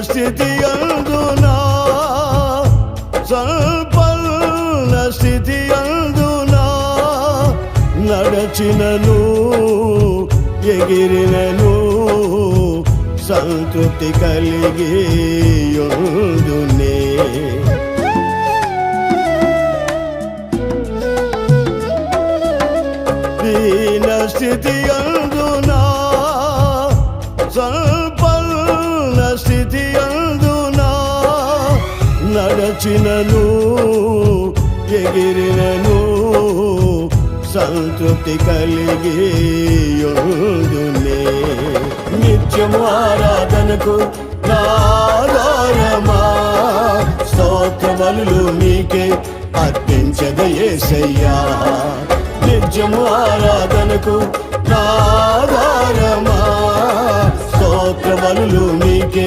స్థితి అందునా సంపన్న స్థితి అందునా నడచినను ఎగిరినను సంతృప్తి కలిగి యుందునే దీన స్థితి అందునా సంపన్న స్థితి అందునా నడచినను ఎగిరినను సంతృప్తి కలిగి యుందునే నిత్యము ఆరాధనకు నాదారమా స్తోత్ర బలులు నీకే అర్పించద యేసయ్యా నిత్యము ఆరాధనకు నాదారమా స్తోత్ర బలులు నీకే